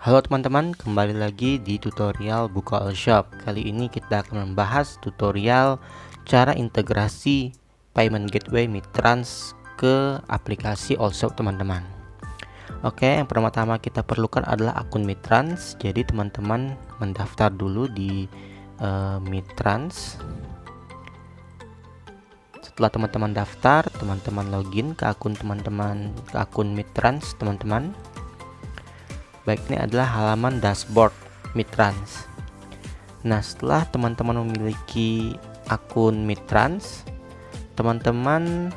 Halo teman-teman, kembali lagi di tutorial Buka All Shop. Kali ini kita akan membahas tutorial cara integrasi payment gateway Mitrans ke aplikasi All Shop teman-teman. Oke, yang pertama kita perlukan adalah akun Mitrans. Jadi teman-teman mendaftar dulu di Mitrans. Setelah teman-teman daftar, teman-teman login ke akun Mitrans teman-teman. Baik, ini adalah halaman dashboard Mitrans. Nah, setelah teman-teman memiliki akun Mitrans, teman-teman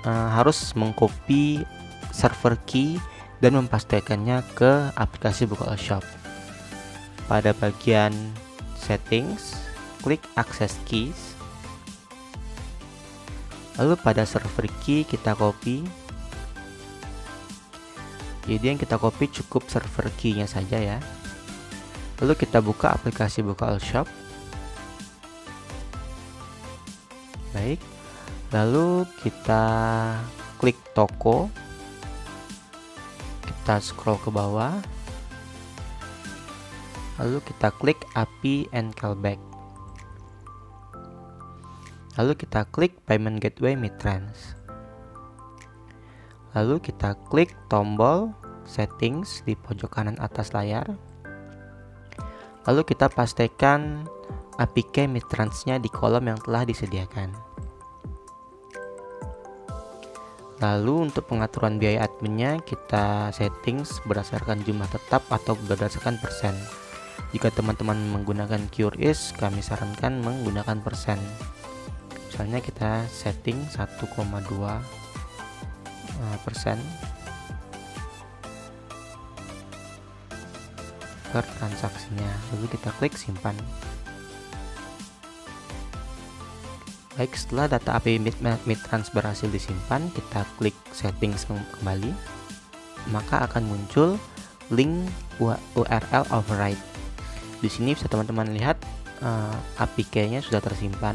harus mengcopy server key dan mempastekannya ke aplikasi Buka All Shop. Pada bagian settings, klik access keys. Lalu pada server key kita copy. Jadi yang kita copy cukup server key-nya saja ya. Lalu kita buka aplikasi Buka All Shop. Baik. Lalu kita klik toko. Kita scroll ke bawah. Lalu kita klik API and callback. Lalu kita klik Payment Gateway Mitrans. Lalu kita klik tombol settings di pojok kanan atas layar. Lalu kita pastikan APK Mitrans-nya di kolom yang telah disediakan. Lalu untuk pengaturan biaya adminnya kita settings berdasarkan jumlah tetap atau berdasarkan persen. Jika teman-teman menggunakan QRIS, kami sarankan menggunakan persen. Misalnya kita setting 1,2% per transaksinya. Lalu kita klik simpan. Baik, setelah data API Mitrans berhasil disimpan, kita klik settings kembali, maka akan muncul link URL override. Di sini bisa teman-teman lihat APK-nya sudah tersimpan.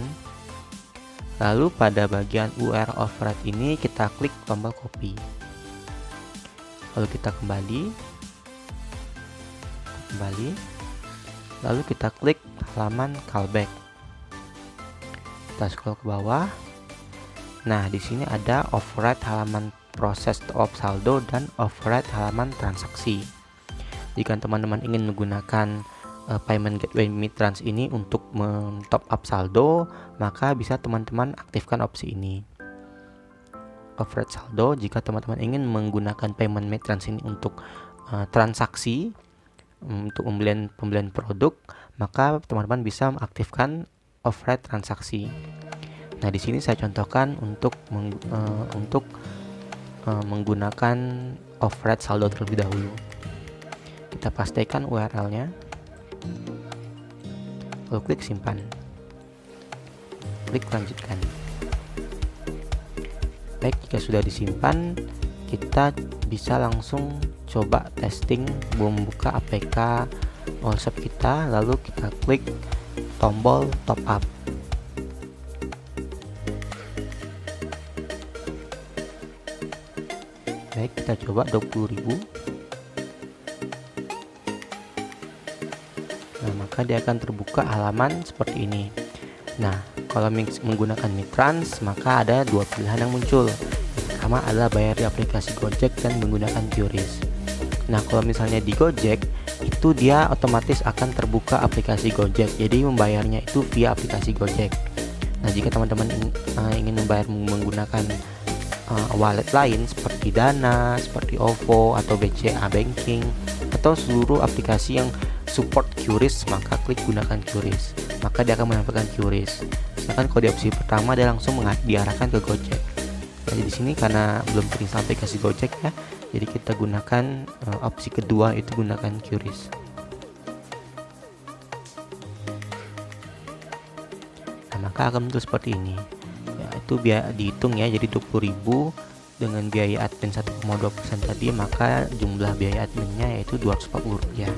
Lalu pada bagian URL override ini kita klik tombol copy. Lalu kita kembali. Lalu kita klik halaman callback. Kita scroll ke bawah. Nah, di sini ada override halaman proses top saldo dan override halaman transaksi. Jika teman-teman ingin menggunakan Payment Gateway Mitrans ini untuk men-top up saldo, maka bisa teman-teman aktifkan opsi ini. Override saldo, jika teman-teman ingin menggunakan Payment Mitrans ini untuk transaksi, untuk pembelian produk, maka teman-teman bisa mengaktifkan override transaksi. Nah, di sini saya contohkan untuk menggunakan override saldo terlebih dahulu. Kita pastikan URL-nya. Lalu klik simpan. Klik lanjutkan. Baik, jika sudah disimpan, kita bisa langsung coba testing membuka APK All Shop kita. Lalu kita klik tombol top up. Baik, kita coba 20.000. Nah, maka dia akan terbuka halaman seperti ini. Nah, kalau menggunakan Mitrans, maka ada dua pilihan yang muncul. Yang pertama adalah bayar di aplikasi Gojek dan menggunakan QRIS. Nah, kalau misalnya di Gojek, itu dia otomatis akan terbuka aplikasi Gojek. Jadi membayarnya itu via aplikasi Gojek. Nah, jika teman-teman ingin membayar menggunakan wallet lain seperti Dana, seperti OVO atau BCA Banking atau seluruh aplikasi yang support QRIS, maka klik gunakan QRIS. Maka dia akan menampilkan QRIS. Sedangkan kalau di opsi pertama dia langsung diarahkan ke Gojek. Jadi di sini karena belum terinstall aplikasi Gojek ya, jadi kita gunakan opsi kedua, itu gunakan QRIS. Nah, maka akan muncul seperti ini. Ya, itu biaya dihitung ya, jadi 20.000 dengan biaya admin 1,2% tadi, maka jumlah biaya adminnya yaitu Rp240.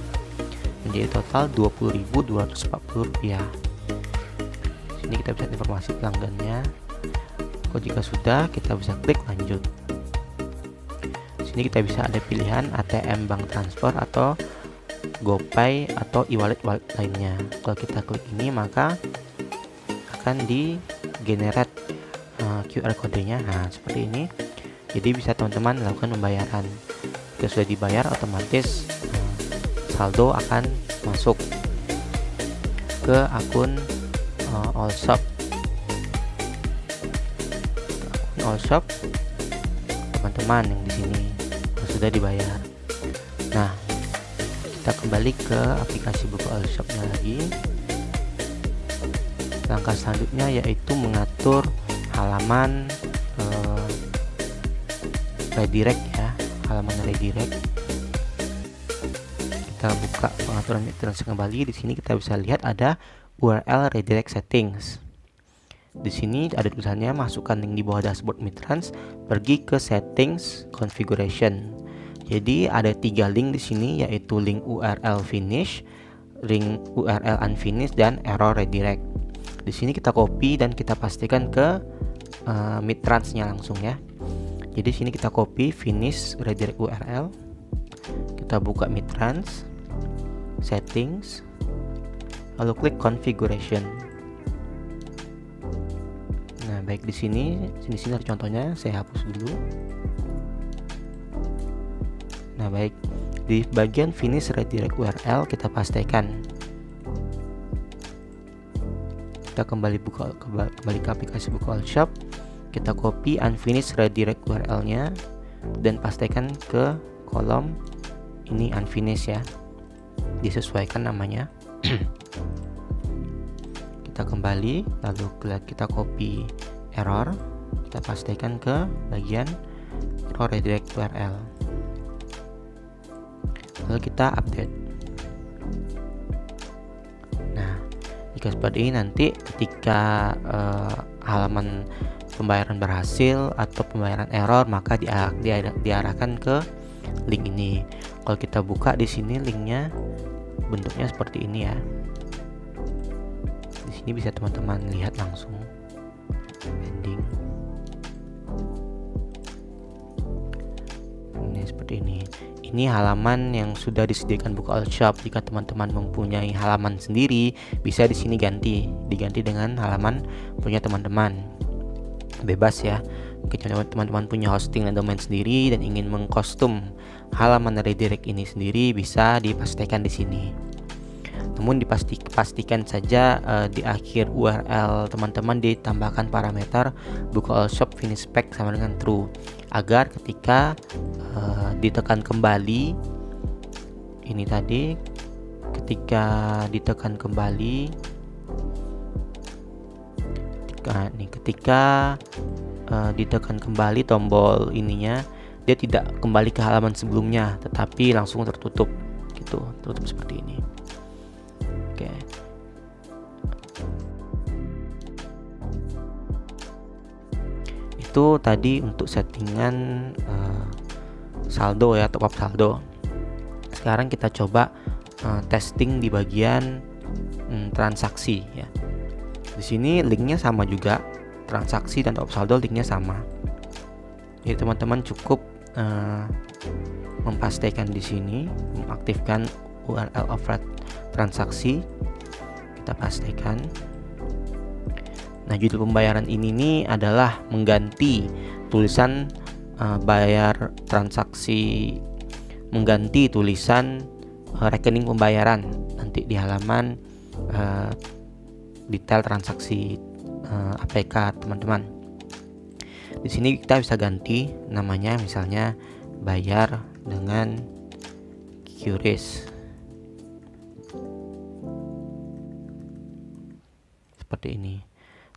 Menjadi total Rp20.240. Sini kita bisa informasi pelanggannya. Jika sudah, kita bisa klik lanjut. Sini kita bisa ada pilihan ATM bank transfer atau GoPay atau e-wallet lainnya. Kalau kita klik ini maka akan di generate QR kodenya. Nah, seperti ini. Jadi bisa teman-teman lakukan pembayaran. Jika sudah dibayar, otomatis saldo akan masuk ke akun Allshop. Allshop teman-teman yang di sini sudah dibayar. Nah, kita kembali ke aplikasi buku Allshopnya lagi. Langkah selanjutnya yaitu mengatur halaman redirect ya, halaman redirect. Kita buka pengaturan mitrans kembali. Di sini kita bisa lihat ada URL redirect settings. Di sini ada tulisannya masukkan link di bawah dashboard Mitrans, pergi ke settings configuration. Jadi ada 3 link di sini, yaitu link URL finish, link URL unfinished, dan error redirect. Di sini kita copy dan kita pastikan ke Mitransnya langsung ya. Jadi sini kita copy finish redirect URL. Kita buka Mitrans, settings, lalu klik configuration. Nah, baik di sini ada contohnya, saya hapus dulu. Nah, baik di bagian finish redirect URL kita pastikan. Kita kembali ke aplikasi buku Allshop. Kita copy unfinished redirect URL-nya dan pastikan ke kolom ini unfinished ya. Disesuaikan namanya. Kita kembali, lalu kita copy error, kita pastikan ke bagian error redirect URL, lalu kita update. Nah, jika seperti ini nanti ketika halaman pembayaran berhasil atau pembayaran error, maka diarahkan ke link ini. Kalau kita buka di sini linknya bentuknya seperti ini ya. Di sini bisa teman-teman lihat langsung pending. Ini seperti ini. Ini halaman yang sudah disediakan buku Allshop. Jika teman-teman mempunyai halaman sendiri, bisa di sini diganti dengan halaman punya teman-teman. Bebas ya. Jika teman-teman punya hosting dan domain sendiri dan ingin mengkostum halaman redirect ini sendiri, bisa dipastikan di sini. Namun pastikan saja di akhir URL teman-teman ditambahkan parameter buku Allshop finish pack sama dengan true, agar ketika ditekan kembali ini tadi, ketika ditekan kembali ditekan kembali tombol ininya, dia tidak kembali ke halaman sebelumnya tetapi langsung tertutup gitu, tutup seperti ini. Oke. Itu tadi untuk settingan saldo ya, top up saldo. Sekarang kita coba testing di bagian transaksi ya. Di sini linknya sama juga, transaksi dan top up saldo linknya sama. Jadi teman-teman cukup memastikan di sini, mengaktifkan URL offset transaksi, kita pastikan. Nah, judul pembayaran ini adalah mengganti tulisan bayar transaksi, mengganti tulisan rekening pembayaran nanti di halaman detail transaksi APK teman-teman. Di sini kita bisa ganti namanya, misalnya bayar dengan QRIS seperti ini.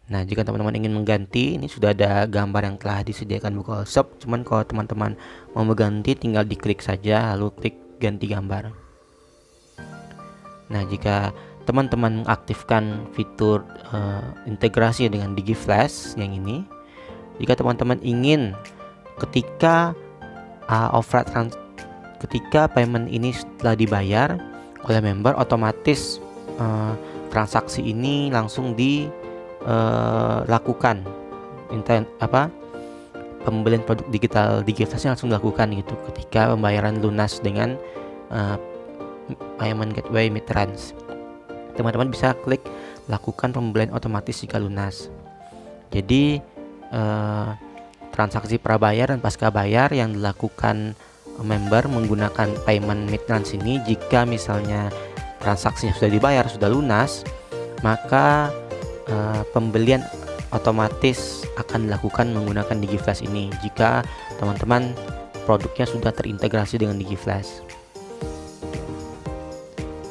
Nah, jika teman-teman ingin mengganti, ini sudah ada gambar yang telah disediakan buku Allshop. Cuman kalau teman-teman mau mengganti, tinggal diklik saja lalu klik ganti gambar. Nah, jika teman-teman mengaktifkan fitur integrasi dengan DigiFlash yang ini, jika teman-teman ingin ketika ketika payment ini setelah dibayar oleh member, otomatis transaksi ini langsung dilakukan, pembelian produk digital DigiFlash langsung dilakukan gitu ketika pembayaran lunas dengan payment gateway Midtrans. Teman-teman bisa klik lakukan pembelian otomatis jika lunas. Jadi transaksi prabayar dan pasca bayar yang dilakukan member menggunakan payment Midtrans ini, jika misalnya transaksinya sudah dibayar, sudah lunas, maka pembelian otomatis akan dilakukan menggunakan DigiFlash ini jika teman-teman produknya sudah terintegrasi dengan DigiFlash.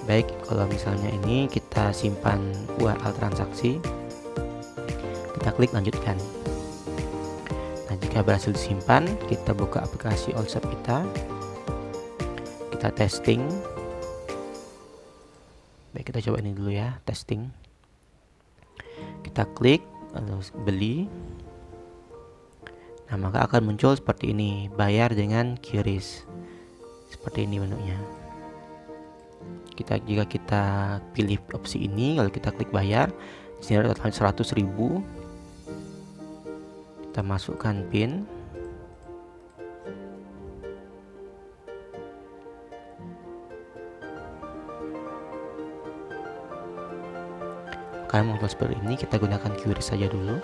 Baik, kalau misalnya ini kita simpan URL transaksi, kita klik lanjutkan. Nah, jika berhasil disimpan, kita buka aplikasi Allshop kita testing. Baik, kita coba ini dulu ya, testing. Kita klik lalu beli. Nah, maka akan muncul seperti ini, bayar dengan QRIS. Seperti ini menunya. Jika kita pilih opsi ini, lalu kita klik bayar, di sini ada total 100.000. Kita masukkan PIN. Akan muncul seperti ini, kita gunakan QRIS saja dulu.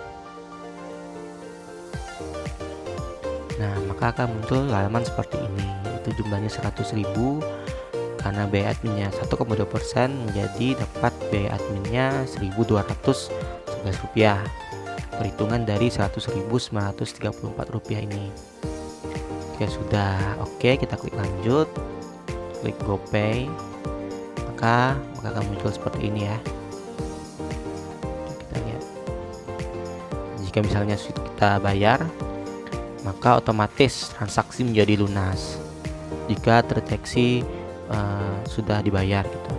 Nah, maka akan muncul halaman seperti ini. Itu jumlahnya 100.000, karena biaya adminnya 1,2% menjadi dapat biaya adminnya Rp1.211, perhitungan dari Rp100.934 ini. Oke, sudah oke, kita klik lanjut, klik GoPay, maka akan muncul seperti ini ya. Kita lihat, jika misalnya kita bayar, maka otomatis transaksi menjadi lunas jika terdeteksi sudah dibayar gitu.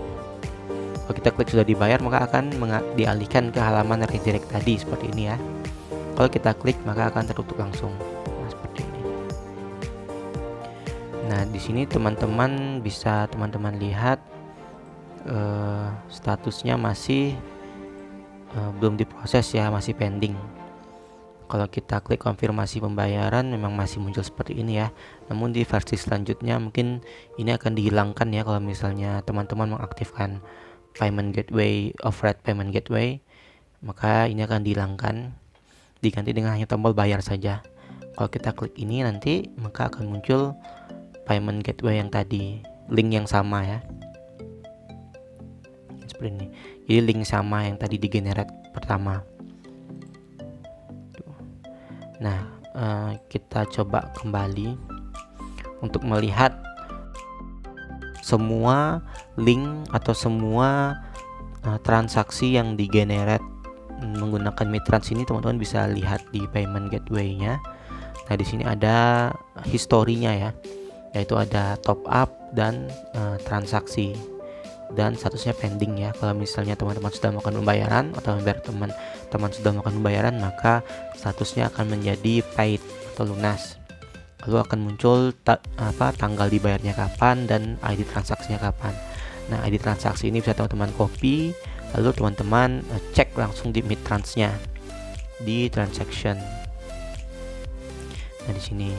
Kalau kita klik sudah dibayar, maka akan dialihkan ke halaman redirect tadi seperti ini ya. Kalau kita klik, maka akan tertutup langsung. Nah, seperti ini. Nah, di sini teman-teman bisa lihat statusnya masih belum diproses ya, masih pending. Kalau kita klik konfirmasi pembayaran, memang masih muncul seperti ini ya. Namun di versi selanjutnya mungkin ini akan dihilangkan ya, kalau misalnya teman-teman mengaktifkan payment gateway, override payment gateway, maka ini akan dihilangkan, diganti dengan hanya tombol bayar saja. Kalau kita klik ini nanti, maka akan muncul payment gateway yang tadi, link yang sama ya, seperti ini. Jadi link sama yang tadi di generate pertama. Nah, kita coba kembali untuk melihat semua link atau semua transaksi yang digenerate menggunakan Midtrans ini. Teman-teman bisa lihat di payment gateway-nya. Nah, di sini ada historinya ya, yaitu ada top up dan transaksi, dan statusnya pending ya. Kalau misalnya teman-teman sudah melakukan pembayaran atau teman-teman sudah melakukan pembayaran, maka statusnya akan menjadi paid atau lunas. Lalu akan muncul tanggal dibayarnya kapan dan ID transaksinya kapan. Nah, ID transaksi ini bisa teman-teman copy, lalu teman-teman cek langsung di Midtrans-nya di transaction. Nah, di sini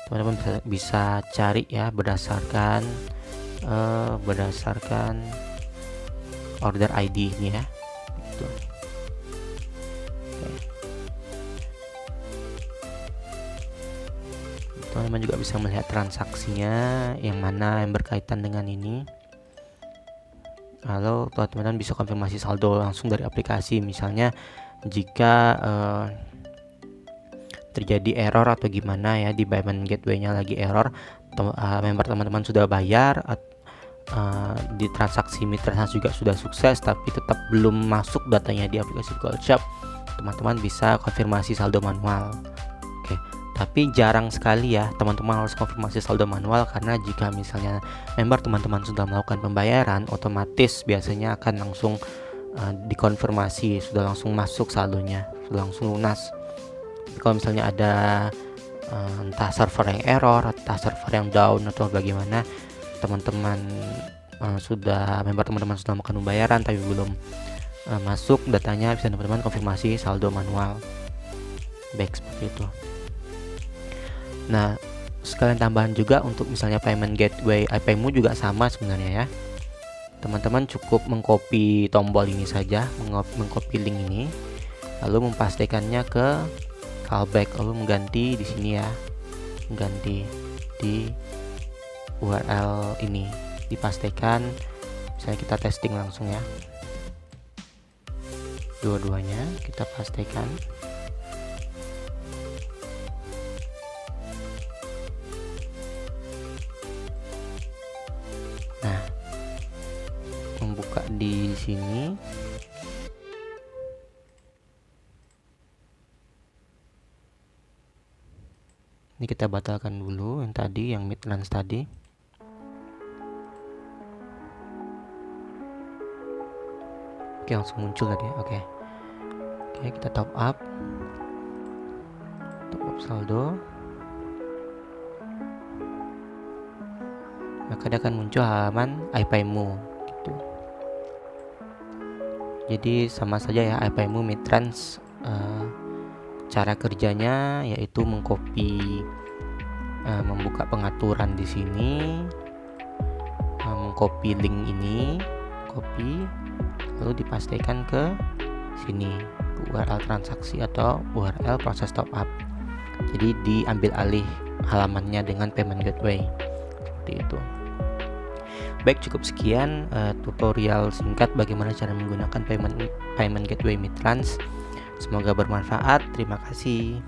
teman-teman bisa cari ya berdasarkan order ID ini ya. Gitu. Teman-teman juga bisa melihat transaksinya yang mana yang berkaitan dengan ini. Lalu teman-teman bisa konfirmasi saldo langsung dari aplikasi. Misalnya jika terjadi error atau gimana ya di payment gateway-nya lagi error, member teman-teman sudah bayar, di transaksi Midtrans juga sudah sukses, tapi tetap belum masuk datanya di aplikasi Allshop, teman-teman bisa konfirmasi saldo manual. Oke, tapi jarang sekali ya teman-teman harus konfirmasi saldo manual, karena jika misalnya member teman-teman sudah melakukan pembayaran, otomatis biasanya akan langsung dikonfirmasi, sudah langsung masuk saldonya, sudah langsung lunas. Tapi kalau misalnya ada entah server yang error, entah server yang down atau bagaimana, member teman-teman sudah melakukan pembayaran tapi belum masuk datanya, bisa teman-teman konfirmasi saldo manual. Baik, seperti itu. Nah, sekalian tambahan juga untuk misalnya payment gateway iPayMu juga sama sebenarnya ya. Teman-teman cukup mengcopy tombol ini saja, mengcopy link ini, lalu mempastikannya ke callback, lalu mengganti di sini ya, mengganti di URL ini, dipastikan. Misalnya kita testing langsung ya, dua-duanya kita pastikan. Nah, membuka di sini. Ini kita batalkan dulu yang tadi, yang Midlands tadi. Oke, langsung muncul tadi. Oke, kita top up saldo. Maka dia akan muncul halaman iPayMu gitu. Jadi sama saja ya, iPayMu Midtrans. Cara kerjanya yaitu mengcopy, membuka pengaturan di sini, mengcopy link ini, copy, lalu dipastikan ke sini, ke URL transaksi atau URL proses top up. Jadi diambil alih halamannya dengan payment gateway, seperti itu. Baik, cukup sekian tutorial singkat bagaimana cara menggunakan payment gateway Midtrans. Semoga bermanfaat. Terima kasih.